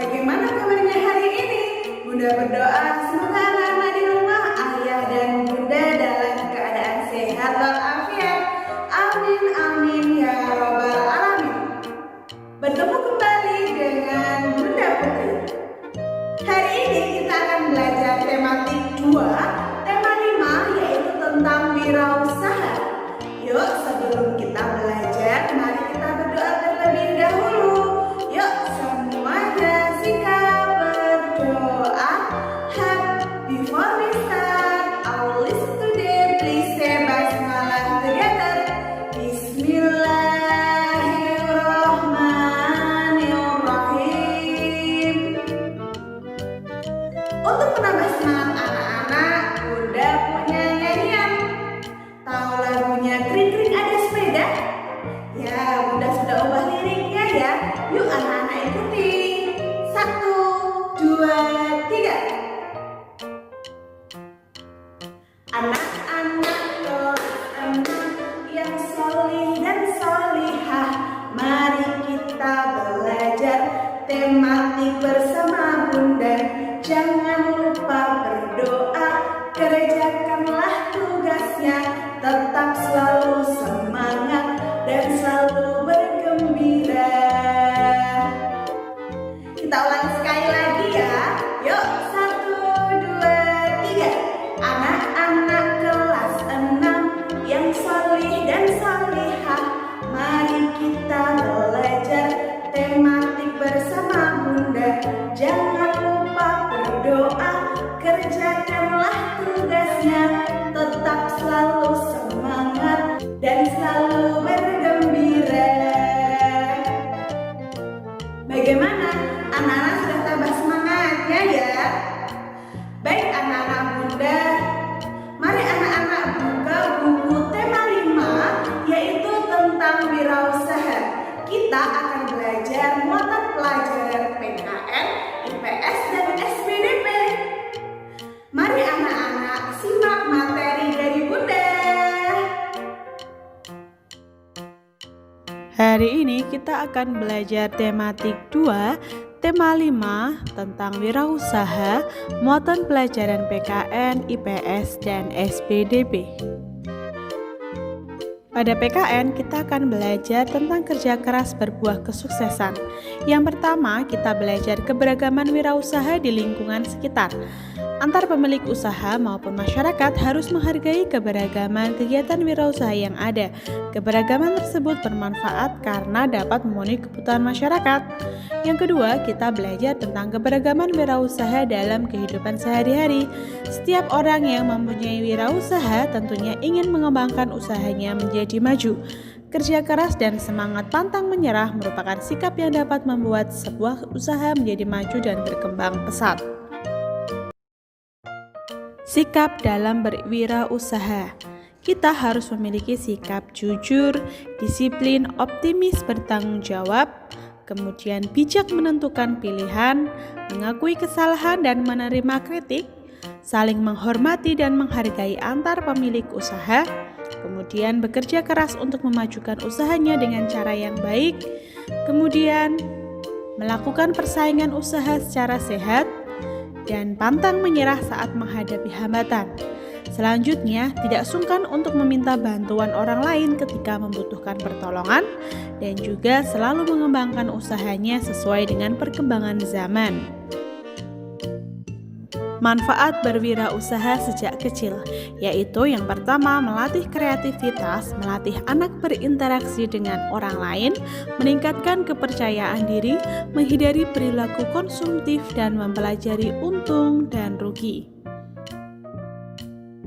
bagaimana kabarnya hari ini? Bunda berdoa semoga anak-anak di rumah, ayah dan bunda dalam keadaan sehat walafiat. Amin, amin ya robbal alamin. Bertemu kembali dengan Bunda Putri. Hari ini kita akan belajar tematik 2, tema 5, yaitu tentang wirausaha. Yuk, sebelum kita belajar, mari kita berdoa terlebih dahulu. Yuk, semuanya sikat berdoa. Before we start our list today, please say basmalah together. Bismillahirrahmanirrahim. Untuk menambah semangat anak-anak, Bunda punya nyanyian. Tahu lagunya Kring-Kring Ada Sepeda? Ya, Bunda sudah ubah liriknya ya. Yuk anak-anak ikuti. 1, 2, 3. Anak-anak kelas 6 yang solih dan solihah, mari kita belajar tematik bersama Bunda. Jangan lupa berdoa, kerjakanlah tugasnya, tetap selalu semangat dan selalu bergembira. Kita ulangi sekali lagi ya. Yuk, 1, 2, 3. Anak-anak kelas 6 yang solih dan solihah, mari kita belajar tematik bersama Bunda. Jangan lupa berdoa, kerjakanlah tugasnya, tetap selalu semangat dan selalu bergembira. Bagaimana? Anak-anak sudah tambah semangatnya ya? Baik anak-anak Bunda, mari anak-anak buka buku tema 5, yaitu tentang wirausaha. Kita akan belajar muatan pelajaran PKN, IPS, dan SPDP. Mari anak-anak simak materi dari Bunda. Hari ini kita akan belajar tematik 2, tema 5 tentang wirausaha, muatan pelajaran PKN, IPS, dan SPDP. Pada PKN, kita akan belajar tentang kerja keras berbuah kesuksesan. Yang pertama, kita belajar keberagaman wirausaha di lingkungan sekitar. Antar pemilik usaha maupun masyarakat harus menghargai keberagaman kegiatan wirausaha yang ada. Keberagaman tersebut bermanfaat karena dapat memenuhi kebutuhan masyarakat. Yang kedua, kita belajar tentang keberagaman wirausaha dalam kehidupan sehari-hari. Setiap orang yang mempunyai wirausaha tentunya ingin mengembangkan usahanya menjadi maju. Kerja keras dan semangat pantang menyerah merupakan sikap yang dapat membuat sebuah usaha menjadi maju dan berkembang pesat. Sikap dalam berwirausaha. Kita harus memiliki sikap jujur, disiplin, optimis, bertanggung jawab, kemudian bijak menentukan pilihan, mengakui kesalahan dan menerima kritik, saling menghormati dan menghargai antar pemilik usaha, kemudian bekerja keras untuk memajukan usahanya dengan cara yang baik, kemudian melakukan persaingan usaha secara sehat, dan pantang menyerah saat menghadapi hambatan. Selanjutnya, tidak sungkan untuk meminta bantuan orang lain ketika membutuhkan pertolongan dan juga selalu mengembangkan usahanya sesuai dengan perkembangan zaman. Manfaat berwirausaha sejak kecil, yaitu yang pertama melatih kreativitas, melatih anak berinteraksi dengan orang lain, meningkatkan kepercayaan diri, menghindari perilaku konsumtif dan mempelajari untung dan rugi.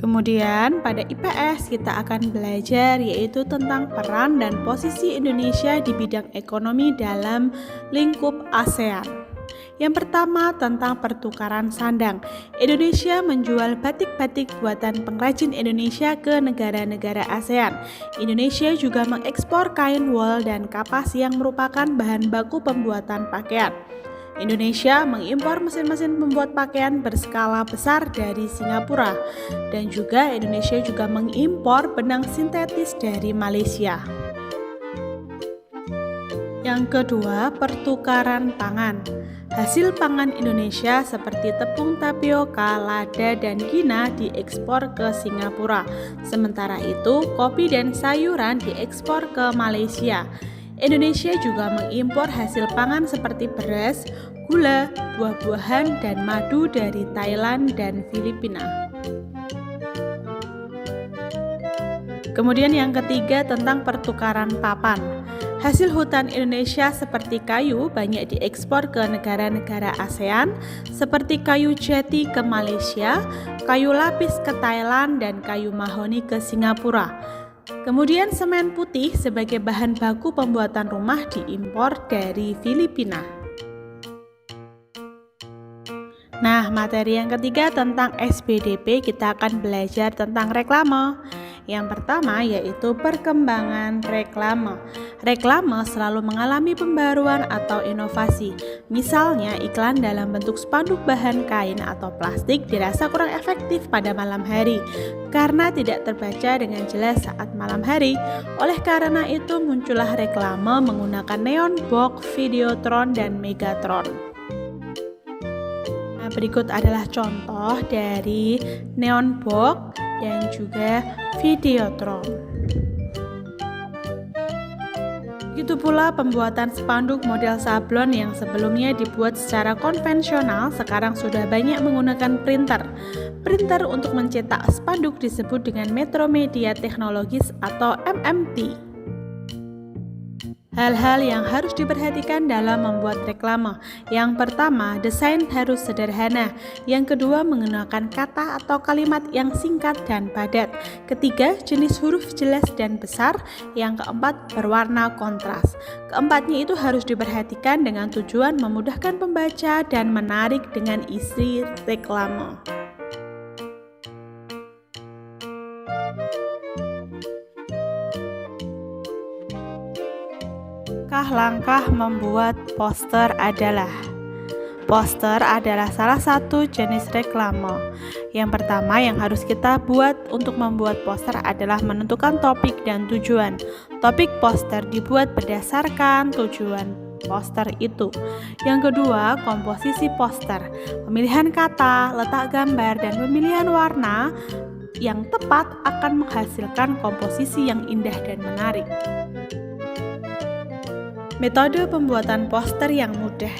Kemudian pada IPS kita akan belajar yaitu tentang peran dan posisi Indonesia di bidang ekonomi dalam lingkup ASEAN. Yang pertama tentang pertukaran sandang. Indonesia menjual batik-batik buatan pengrajin Indonesia ke negara-negara ASEAN. Indonesia juga mengekspor kain wol dan kapas yang merupakan bahan baku pembuatan pakaian. Indonesia mengimpor mesin-mesin pembuat pakaian berskala besar dari Singapura. Dan juga Indonesia juga mengimpor benang sintetis dari Malaysia. Yang kedua, pertukaran pangan. Hasil pangan Indonesia seperti tepung tapioka, lada, dan gina diekspor ke Singapura. Sementara itu, kopi dan sayuran diekspor ke Malaysia. Indonesia juga mengimpor hasil pangan seperti beras, gula, buah-buahan, dan madu dari Thailand dan Filipina. Kemudian yang ketiga tentang pertukaran papan. Hasil hutan Indonesia seperti kayu banyak diekspor ke negara-negara ASEAN seperti kayu jati ke Malaysia, kayu lapis ke Thailand, dan kayu mahoni ke Singapura. Kemudian semen putih sebagai bahan baku pembuatan rumah diimpor dari Filipina. Nah, materi yang ketiga tentang SBDP, kita akan belajar tentang reklame. Yang pertama yaitu perkembangan reklame. Reklame selalu mengalami pembaruan atau inovasi. Misalnya, iklan dalam bentuk spanduk bahan kain atau plastik dirasa kurang efektif pada malam hari karena tidak terbaca dengan jelas saat malam hari. Oleh karena itu, muncullah reklame menggunakan neon box, videotron, dan megatron. Nah, berikut adalah contoh dari neon box dan juga videotron. Begitu pula pembuatan spanduk model sablon yang sebelumnya dibuat secara konvensional, sekarang sudah banyak menggunakan printer. Printer untuk mencetak spanduk disebut dengan Metromedia Teknologis atau MMT. Hal-hal yang harus diperhatikan dalam membuat reklame. Yang pertama, desain harus sederhana. Yang kedua, menggunakan kata atau kalimat yang singkat dan padat. Ketiga, jenis huruf jelas dan besar. Yang keempat, berwarna kontras. Keempatnya itu harus diperhatikan dengan tujuan memudahkan pembaca dan menarik dengan isi reklame. Langkah membuat poster adalah salah satu jenis reklame. Yang pertama yang harus kita buat untuk membuat poster adalah menentukan topik dan tujuan. Topik poster dibuat berdasarkan tujuan poster itu. Yang kedua, komposisi poster. Pemilihan kata, letak gambar, dan pemilihan warna yang tepat akan menghasilkan komposisi yang indah dan menarik. Metode pembuatan poster yang mudah.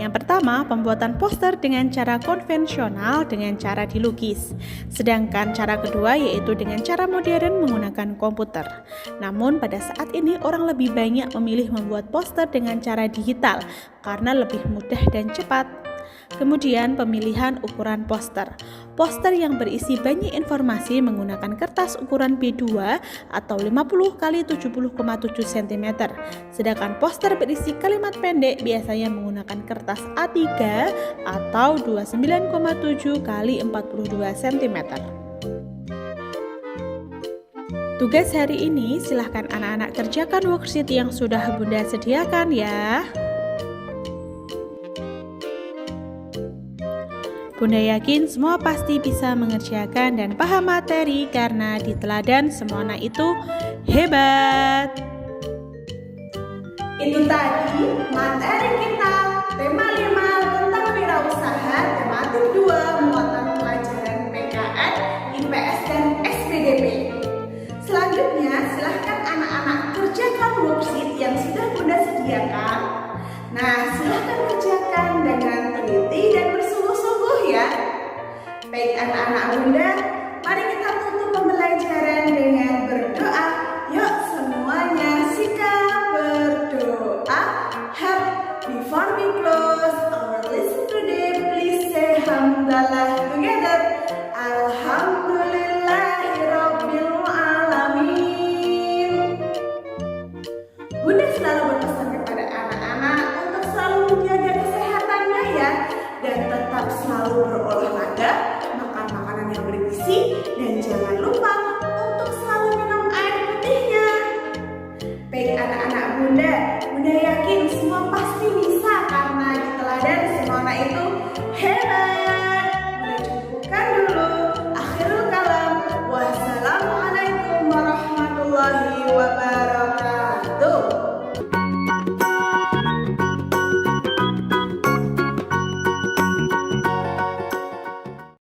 Yang pertama, pembuatan poster dengan cara konvensional dengan cara dilukis. Sedangkan cara kedua yaitu dengan cara modern menggunakan komputer. Namun pada saat ini orang lebih banyak memilih membuat poster dengan cara digital karena lebih mudah dan cepat. Kemudian pemilihan ukuran poster. Poster yang berisi banyak informasi menggunakan kertas ukuran B2 atau 50 x 70,7 cm. Sedangkan poster berisi kalimat pendek biasanya menggunakan kertas A3 atau 29,7 x 42 cm. Tugas hari ini silahkan anak-anak kerjakan worksheet yang sudah Bunda sediakan ya. Bunda yakin semua pasti bisa mengerjakan dan paham materi karena di teladan semua anak itu hebat. Itu tadi materi kita tema 5 tentang wirausaha, tematik 2 muatan pelajaran PKN, IPS dan SBDP. Selanjutnya silahkan anak-anak kerjakan worksheet yang sudah Bunda sediakan. Nah, silahkan kerjakan dengan teliti dan bersungguh-sungguh ya. Baik anak-anak Bunda, mari kita tutup pembelajaran dengan berdoa. Yuk semuanya sikap berdoa. Before we close our lesson today, please say hamdalah together. Alhamdulillahirabbil alamin. Bunda selalu berpesan kepada anak-anak untuk selalu menjaga kesehatannya ya, dan tetap selalu berolahraga, makan makanan yang bergizi, dan jangan lupa untuk selalu minum air putihnya. Baik anak-anak Bunda, Bunda yakin semua pasti bisa karena di teladan semua anak itu hebat. Bunda cukupkan dulu. Akhirul kalam. Wassalamualaikum warahmatullahi wabarakatuh.